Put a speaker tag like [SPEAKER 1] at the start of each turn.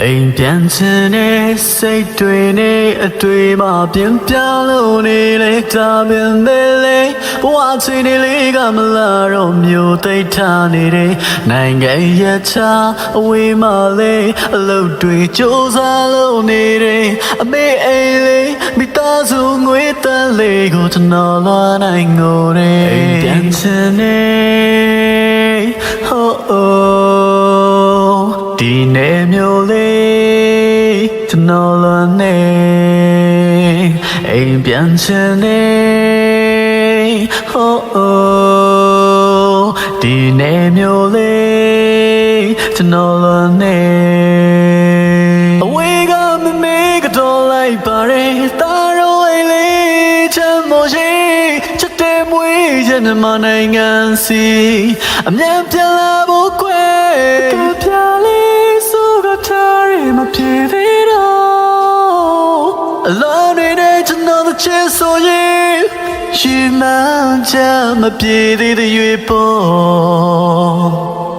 [SPEAKER 1] အိမ်ပြန်ချင်တဲ့စိတ်တွေနဲ့အတွေ့မှပြန်ပြောင်းလို့နေလေဒါပင်လေဘဝချင်နေလေးကမလာတော့မျိုးသိထားနေတဲ့နိုင်ငံရဲ့ချာအဝေးမှလေးအလုပ်တွေစူးစမ်းလို့နေတယ်အမေအိမ်လေးမိသားစုငွေတန်းလေးကိုကျွန်တော်လွှမ်းနိုင်ငိုတယ်အိမ်ပြန်ချင်နေဒီနေ့မျိုးလေးကျွန်တော်လွန်နေအိမ်ပြန်ချင်နေဒီနေ့မျိုးလေးကျွန်တော်လွန်နေအဝေးကမမေးကတော့လိုက်ပါတယ်တာရောအိမ်လေးချမ်းမို့ရှိချက်တဲ့မွေးချင်မနိုင်ငံစီအမြန်ပြန်လာဖို့ကွယ်ပြလေးဆိုကထားရမပြေသေးတော့အလုံးတွေနဲ့ကျွန်တော်တို့ချစ်ဆိုရင်ရှိမှန်းချမပြေသေးတဲ့ရွေးပေါ်